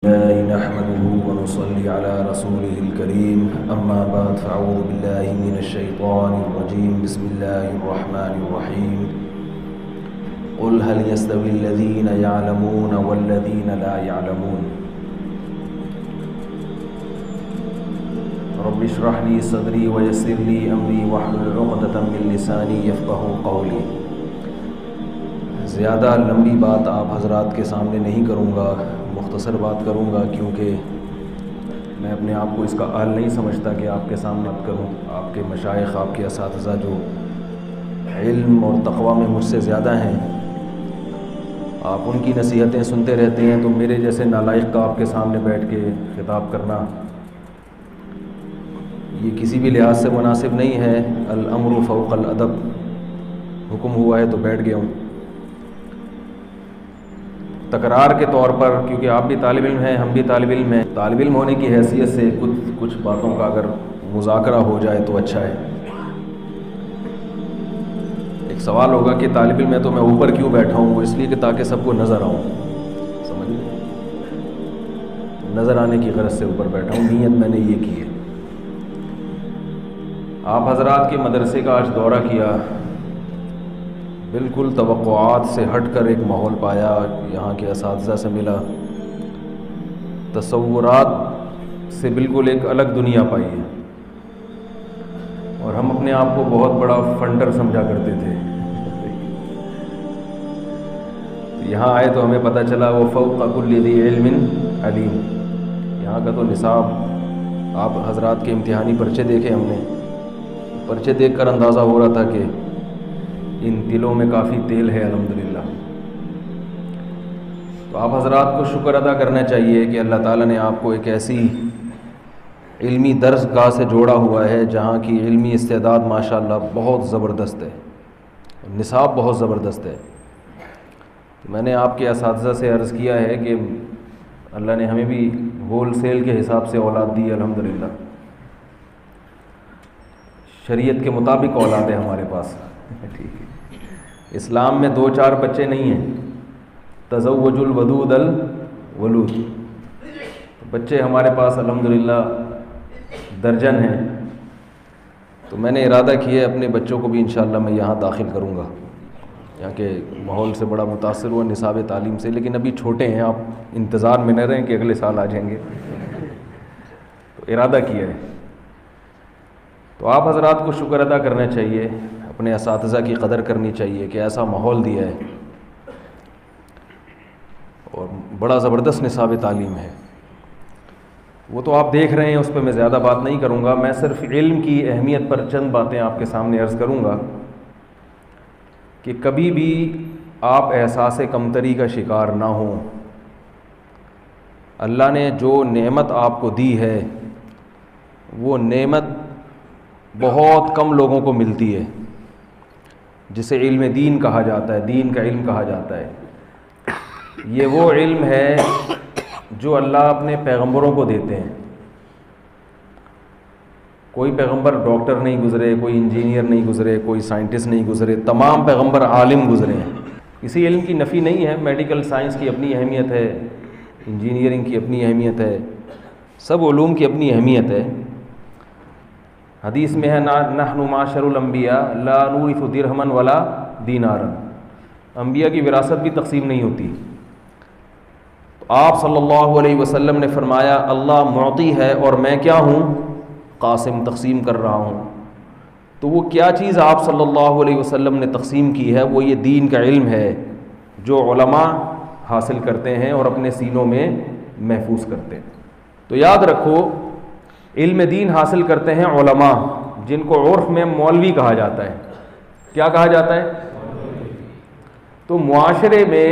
نحمده ونصلي على رسوله الكريم أما بعد فأعوذ بالله من الشيطان الرجيم بسم الله الرحمن الرحيم قل هل يستوي الذين يعلمون والذين لا يعلمون رب اشرح لي صدري ويسر لي أمري واحلل عقدة من لساني يفقهوا قولي۔ زیادہ لمبی بات آپ حضرات کے سامنے نہیں کروں گا، مختصر بات کروں گا، کیونکہ میں اپنے آپ کو اس کا اہل نہیں سمجھتا کہ آپ کے سامنے بات کروں۔ آپ کے مشائخ، آپ کے اساتذہ جو علم اور تقوی میں مجھ سے زیادہ ہیں، آپ ان کی نصیحتیں سنتے رہتے ہیں، تو میرے جیسے نالائق کا آپ کے سامنے بیٹھ کے خطاب کرنا یہ کسی بھی لحاظ سے مناسب نہیں ہے۔ الامر فوق الادب، حکم ہوا ہے تو بیٹھ گیا ہوں۔ تکرار کے طور پر، کیونکہ آپ بھی طالب علم ہیں، ہم بھی طالب علم ہیں، طالب علم ہونے کی حیثیت سے کچھ باتوں کا اگر مذاکرہ ہو جائے تو اچھا ہے۔ ایک سوال ہوگا کہ طالب علم ہے تو میں اوپر کیوں بیٹھا ہوں؟ وہ اس لیے کہ تاکہ سب کو نظر آؤں، سمجھ لیں، نظر آنے کی غرض سے اوپر بیٹھا ہوں، نیت میں نے یہ کی ہے۔ آپ حضرات کے مدرسے کا آج دورہ کیا، بالکل توقعات سے ہٹ کر ایک ماحول پایا، یہاں کے اساتذہ سے ملا، تصورات سے بالکل ایک الگ دنیا پائی ہے، اور ہم اپنے آپ کو بہت بڑا فنڈر سمجھا کرتے تھے۔ یہاں آئے تو ہمیں پتہ چلا وہ فوق کل ذی علم علیم۔ یہاں کا تو نصاب، آپ حضرات کے امتحانی پرچے دیکھے ہم نے، پرچے دیکھ کر اندازہ ہو رہا تھا کہ ان دلوں میں کافی تیل ہے الحمدللہ۔ تو آپ حضرات کو شکر ادا کرنا چاہیے کہ اللہ تعالیٰ نے آپ کو ایک ایسی علمی درسگاہ سے جوڑا ہوا ہے جہاں کی علمی استعداد ماشاءاللہ بہت زبردست ہے، نصاب بہت زبردست ہے۔ میں نے آپ کے اساتذہ سے عرض کیا ہے کہ اللہ نے ہمیں بھی ہول سیل کے حساب سے اولاد دی الحمدللہ، شریعت کے مطابق اولاد ہے ہمارے پاس، ٹھیک ہے۔ اسلام میں 2-4 بچے نہیں ہیں، تزوج الودود الولود، بچے ہمارے پاس الحمدللہ درجن ہیں۔ تو میں نے ارادہ کیا ہے اپنے بچوں کو بھی انشاءاللہ میں یہاں داخل کروں گا، یہاں کے ماحول سے بڑا متاثر ہوا نصاب تعلیم سے، لیکن ابھی چھوٹے ہیں، آپ انتظار میں نہ رہیں کہ اگلے سال آ جائیں گے، تو ارادہ کیا ہے۔ تو آپ حضرات کو شکر ادا کرنا چاہیے، اپنے اساتذہ کی قدر کرنی چاہیے کہ ایسا ماحول دیا ہے، اور بڑا زبردست نصاب تعلیم ہے۔ وہ تو آپ دیکھ رہے ہیں، اس پہ میں زیادہ بات نہیں کروں گا، میں صرف علم کی اہمیت پر چند باتیں آپ کے سامنے عرض کروں گا کہ کبھی بھی آپ احساس کمتری کا شکار نہ ہوں۔ اللہ نے جو نعمت آپ کو دی ہے وہ نعمت بہت کم لوگوں کو ملتی ہے، جسے علم دین کہا جاتا ہے، دین کا علم کہا جاتا ہے۔ یہ وہ علم ہے جو اللہ اپنے پیغمبروں کو دیتے ہیں۔ کوئی پیغمبر ڈاکٹر نہیں گزرے، کوئی انجینئر نہیں گزرے، کوئی سائنٹسٹ نہیں گزرے، تمام پیغمبر عالم گزرے ہیں۔ کسی علم کی نفی نہیں ہے، میڈیکل سائنس کی اپنی اہمیت ہے، انجینئرنگ کی اپنی اہمیت ہے، سب علوم کی اپنی اہمیت ہے۔ حدیث میں ہے نحن معاشر الانبیاء لا نورث درہما ولا دینارا، انبیاء کی وراثت بھی تقسیم نہیں ہوتی۔ تو آپ صلی اللہ علیہ وسلم نے فرمایا اللہ معطی ہے اور میں کیا ہوں؟ قاسم، تقسیم کر رہا ہوں۔ تو وہ کیا چیز آپ صلی اللہ علیہ وسلم نے تقسیم کی ہے؟ وہ یہ دین کا علم ہے جو علماء حاصل کرتے ہیں اور اپنے سینوں میں محفوظ کرتے ہیں۔ تو یاد رکھو، علم دین حاصل کرتے ہیں علماء، جن کو عرف میں مولوی کہا جاتا ہے۔ کیا کہا جاتا ہے؟ تو معاشرے میں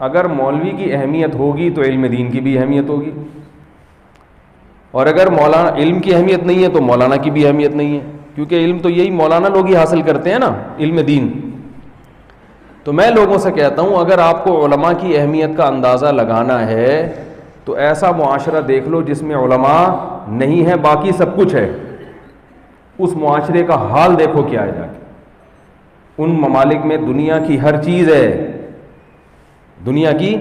اگر مولوی کی اہمیت ہوگی تو علم دین کی بھی اہمیت ہوگی، اور اگر مولانا علم کی اہمیت نہیں ہے تو مولانا کی بھی اہمیت نہیں ہے، کیونکہ علم تو یہی مولانا لوگ ہی حاصل کرتے ہیں نا، علم دین۔ تو میں لوگوں سے کہتا ہوں اگر آپ کو علماء کی اہمیت کا اندازہ لگانا ہے تو ایسا معاشرہ دیکھ لو جس میں علماء نہیں ہے، باقی سب کچھ ہے، اس معاشرے کا حال دیکھو کیا ہے جا کے۔ ان ممالک میں دنیا کی ہر چیز ہے، دنیا کی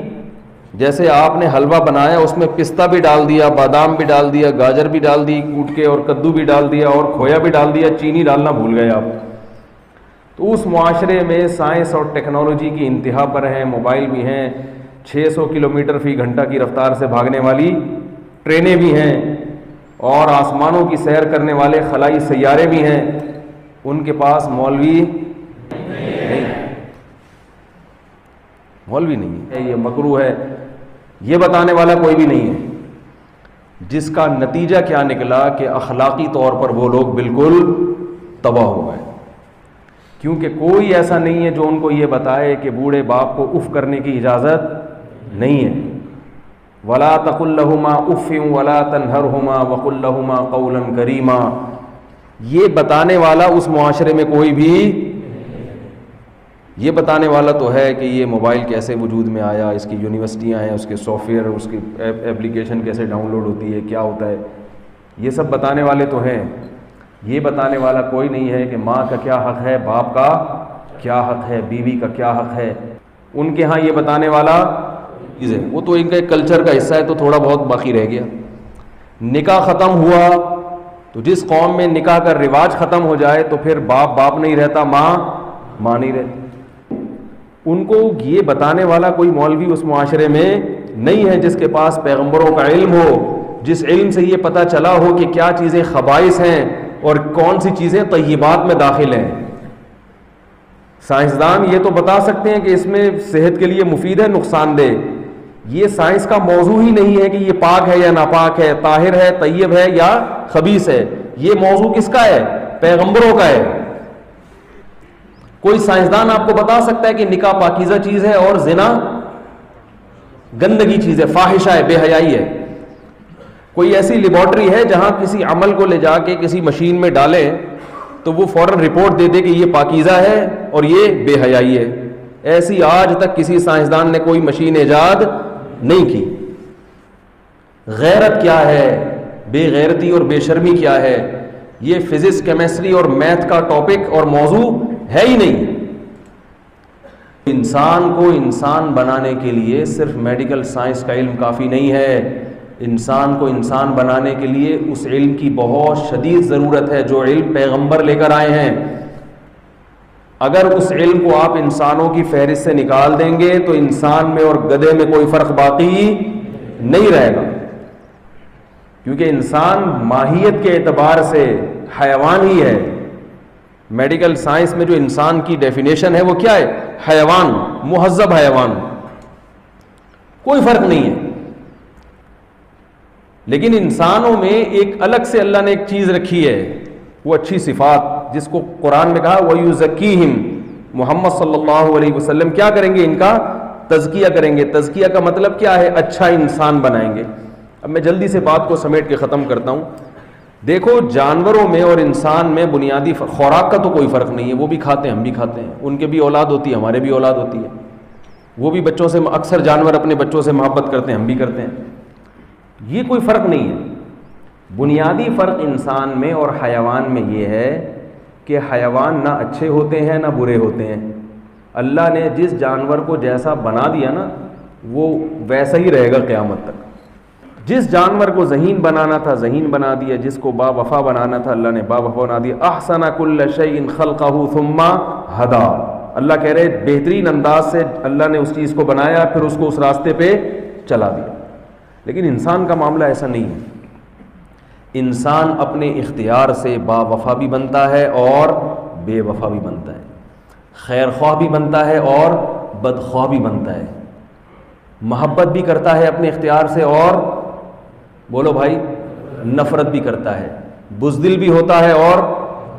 جیسے آپ نے حلوہ بنایا اس میں پستہ بھی ڈال دیا, بادام بھی ڈال دیا, گاجر بھی ڈال دی کوٹ کے, اور کدو بھی ڈال دیا, اور کھویا بھی ڈال دیا, چینی ڈالنا بھول گئے آپ. تو اس معاشرے میں سائنس اور ٹیکنالوجی کی انتہا پر ہیں, موبائل بھی ہیں, 600 کلومیٹر فی گھنٹہ کی رفتار سے بھاگنے والی ٹرینیں بھی ہیں, اور آسمانوں کی سیر کرنے والے خلائی سیارے بھی ہیں. ان کے پاس مولوی نہیں, مولوی نہیں ہے, یہ مکروہ ہے, یہ بتانے والا کوئی بھی نہیں ہے. جس کا نتیجہ کیا نکلا کہ اخلاقی طور پر وہ لوگ بالکل تباہ ہو گئے, کیونکہ کوئی ایسا نہیں ہے جو ان کو یہ بتائے کہ بوڑھے باپ کو اف کرنے کی اجازت نہیں ہے. وَلَا تَقُلْ لَهُمَا اُفٍّ وَلَا تَنْهَرْهُمَا وَقُلْ لَهُمَا قَوْلًا كَرِيمًا. یہ بتانے والا اس معاشرے میں کوئی بھی, یہ بتانے والا تو ہے کہ یہ موبائل کیسے وجود میں آیا, اس کی یونیورسٹیاں ہیں, اس کے سافٹ ویئر, اس کی ایپلیکیشن کیسے ڈاؤن لوڈ ہوتی ہے, کیا ہوتا ہے, یہ سب بتانے والے تو ہیں. یہ بتانے والا کوئی نہیں ہے کہ ماں کا کیا حق ہے, باپ کا کیا حق ہے, بیوی کا کیا حق ہے. ان کے ہاں یہ بتانے والا چیز ہے, وہ تو ان کا ایک کلچر کا حصہ ہے, تو تھوڑا بہت باقی رہ گیا. نکاح ختم ہوا تو جس قوم میں نکاح کا رواج ختم ہو جائے تو پھر باپ باپ نہیں رہتا, ماں نہیں رہتی. ان کو یہ بتانے والا کوئی مولوی اس معاشرے میں نہیں ہے جس کے پاس پیغمبروں کا علم ہو, جس علم سے یہ پتہ چلا ہو کہ کیا چیزیں خبائث ہیں اور کون سی چیزیں طیبات میں داخل ہیں. سائنسدان یہ تو بتا سکتے ہیں کہ اس میں صحت کے لیے مفید ہے, نقصان دہ. یہ سائنس کا موضوع ہی نہیں ہے کہ یہ پاک ہے یا ناپاک ہے, طاہر ہے, طیب ہے یا خبیث ہے. یہ موضوع کس کا ہے؟ پیغمبروں کا ہے. کوئی سائنسدان آپ کو بتا سکتا ہے کہ نکاح پاکیزہ چیز ہے اور زنا گندگی چیز ہے, فاحشہ ہے, بے حیائی ہے. کوئی ایسی لیبارٹری ہے جہاں کسی عمل کو لے جا کے کسی مشین میں ڈالیں تو وہ فوراً رپورٹ دے دے کہ یہ پاکیزہ ہے اور یہ بے حیائی ہے؟ ایسی آج تک کسی سائنسدان نے کوئی مشین ایجاد نہیں کی. غیرت کیا ہے, بے غیرتی اور بے شرمی کیا ہے, یہ فزکس, کیمسٹری اور میتھ کا ٹاپک اور موضوع ہے ہی نہیں. انسان کو انسان بنانے کے لیے صرف میڈیکل سائنس کا علم کافی نہیں ہے. انسان کو انسان بنانے کے لیے اس علم کی بہت شدید ضرورت ہے جو علم پیغمبر لے کر آئے ہیں. اگر اس علم کو آپ انسانوں کی فہرست سے نکال دیں گے تو انسان میں اور گدھے میں کوئی فرق باقی نہیں رہے گا, کیونکہ انسان ماہیت کے اعتبار سے حیوان ہی ہے. میڈیکل سائنس میں جو انسان کی ڈیفینیشن ہے وہ کیا ہے؟ حیوان, مہذب حیوان, کوئی فرق نہیں ہے. لیکن انسانوں میں ایک الگ سے اللہ نے ایک چیز رکھی ہے, وہ اچھی صفات, جس کو قرآن میں کہا وَيُزَكِّيهِمْ. محمد صلی اللہ علیہ وسلم کیا کریں گے؟ ان کا تزکیہ کریں گے. تزکیہ کا مطلب کیا ہے؟ اچھا انسان بنائیں گے. اب میں جلدی سے بات کو سمیٹ کے ختم کرتا ہوں. دیکھو, جانوروں میں اور انسان میں بنیادی خوراک کا تو کوئی فرق نہیں ہے, وہ بھی کھاتے ہیں, ہم بھی کھاتے ہیں, ان کے بھی اولاد ہوتی ہے, ہمارے بھی اولاد ہوتی ہے. وہ بھی بچوں سے, اکثر جانور اپنے بچوں سے محبت کرتے ہیں, ہم بھی کرتے ہیں. یہ کوئی فرق نہیں ہے. بنیادی فرق انسان میں اور حیوان میں یہ ہے کہ حیوان نہ اچھے ہوتے ہیں نہ برے ہوتے ہیں. اللہ نے جس جانور کو جیسا بنا دیا نا وہ ویسا ہی رہے گا قیامت تک. جس جانور کو ذہین بنانا تھا ذہین بنا دیا, جس کو با وفا بنانا تھا اللہ نے با وفا بنا دیا. احسن کل شیء خلقہ ثم ہدی. اللہ کہہ رہے بہترین انداز سے اللہ نے اس چیز کو بنایا, پھر اس کو اس راستے پہ چلا دیا. لیکن انسان کا معاملہ ایسا نہیں ہے. انسان اپنے اختیار سے با وفا بھی بنتا ہے اور بے وفا بھی بنتا ہے, خیر خواہ بھی بنتا ہے اور بدخواہ بھی بنتا ہے, محبت بھی کرتا ہے اپنے اختیار سے اور بولو بھائی نفرت بھی کرتا ہے, بزدل بھی ہوتا ہے اور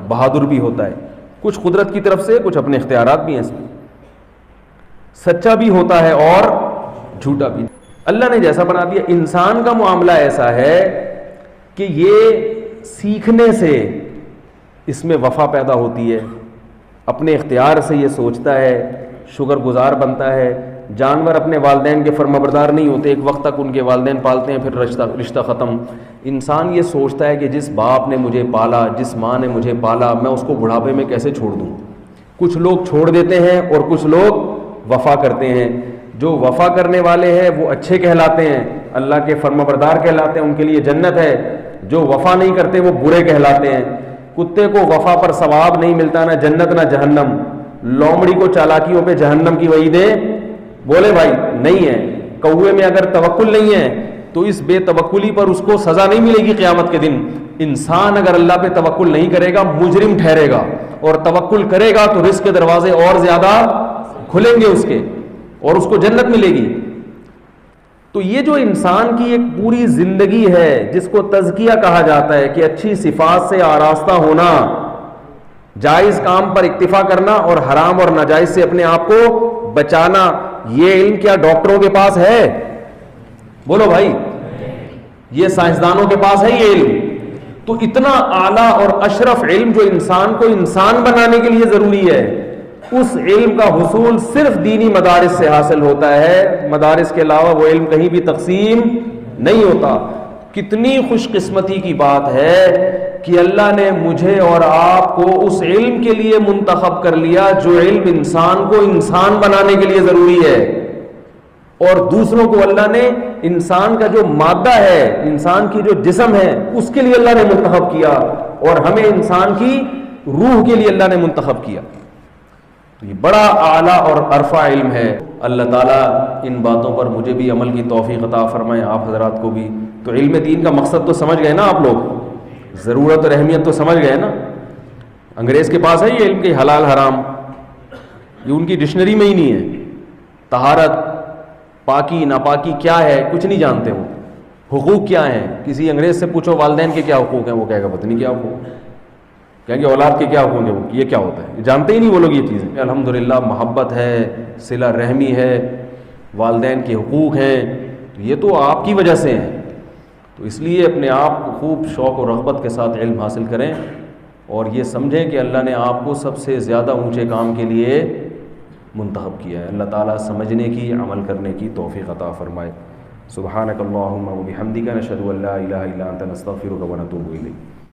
بہادر بھی ہوتا ہے. کچھ قدرت کی طرف سے, کچھ اپنے اختیارات بھی ہیں اس میں. سچا بھی ہوتا ہے اور جھوٹا بھی. اللہ نے جیسا بنا دیا. انسان کا معاملہ ایسا ہے کہ یہ سیکھنے سے اس میں وفا پیدا ہوتی ہے, اپنے اختیار سے یہ سوچتا ہے, شکر گزار بنتا ہے. جانور اپنے والدین کے فرمانبردار نہیں ہوتے, ایک وقت تک ان کے والدین پالتے ہیں, پھر رشتہ ختم. انسان یہ سوچتا ہے کہ جس باپ نے مجھے پالا, جس ماں نے مجھے پالا, میں اس کو بڑھاپے میں کیسے چھوڑ دوں. کچھ لوگ چھوڑ دیتے ہیں اور کچھ لوگ وفا کرتے ہیں. جو وفا کرنے والے ہیں وہ اچھے کہلاتے ہیں، اللہ کے فرمانبردار کہلاتے ہیں، ان کے لیے جنت ہے. جو وفا نہیں کرتے وہ برے کہلاتے ہیں. کتے کو وفا پر ثواب نہیں ملتا، نہ جنت نہ جہنم. لومڑی کو چالاکیوں پہ جہنم کی وعیدیں بولے بھائی نہیں ہے. کوے میں اگر توکل نہیں ہے تو اس بے توکلی پر اس کو سزا نہیں ملے گی قیامت کے دن. انسان اگر اللہ پہ توکل نہیں کرے گا مجرم ٹھہرے گا، اور توکل کرے گا تو رزق کے دروازے اور زیادہ کھلیں گے اس کے، اور اس کو جنت ملے گی. تو یہ جو انسان کی ایک پوری زندگی ہے جس کو تزکیہ کہا جاتا ہے کہ اچھی صفات سے آراستہ ہونا، جائز کام پر اکتفا کرنا اور حرام اور ناجائز سے اپنے آپ کو بچانا، یہ علم کیا ڈاکٹروں کے پاس ہے؟ بولو بھائی، یہ سائنسدانوں کے پاس ہے یہ علم؟ تو اتنا اعلیٰ اور اشرف علم جو انسان کو انسان بنانے کے لیے ضروری ہے، اس علم کا حصول صرف دینی مدارس سے حاصل ہوتا ہے. مدارس کے علاوہ وہ علم کہیں بھی تقسیم نہیں ہوتا. کتنی خوش قسمتی کی بات ہے کہ اللہ نے مجھے اور آپ کو اس علم کے لیے منتخب کر لیا جو علم انسان کو انسان بنانے کے لیے ضروری ہے. اور دوسروں کو اللہ نے انسان کا جو مادہ ہے، انسان کی جو جسم ہے، اس کے لیے اللہ نے منتخب کیا، اور ہمیں انسان کی روح کے لیے اللہ نے منتخب کیا. تو یہ بڑا اعلیٰ اور عرفہ علم ہے. اللہ تعالیٰ ان باتوں پر مجھے بھی عمل کی توفیق عطا فرمائے، آپ حضرات کو بھی. تو علم دین کا مقصد تو سمجھ گئے نا آپ لوگ، ضرورت اور اہمیت تو سمجھ گئے نا. انگریز کے پاس ہے یہ علم کے حلال حرام، یہ ان کی ڈکشنری میں ہی نہیں ہے. طہارت، پاکی ناپاکی کیا ہے کچھ نہیں جانتے وہ. حقوق کیا ہیں، کسی انگریز سے پوچھو والدین کے کیا حقوق ہیں، وہ کہے گا پتہ نہیں کیا حقوق، کہیں گے اولاد کے کیا حقوق ہیں، یہ کیا ہوتا ہے، جانتے ہی نہیں وہ لوگ یہ چیزیں. الحمدللہ محبت ہے، صلہ رحمی ہے، والدین کے حقوق ہیں، یہ تو آپ کی وجہ سے ہیں. تو اس لیے اپنے آپ کو خوب شوق و رغبت کے ساتھ علم حاصل کریں، اور یہ سمجھیں کہ اللہ نے آپ کو سب سے زیادہ اونچے کام کے لیے منتخب کیا ہے. اللہ تعالیٰ سمجھنے کی، عمل کرنے کی توفیق عطا فرمائے. سبحانک اللہم و بحمدک، نشہد ان لا الہ الا انت، نستغفرک و نتوب الیک.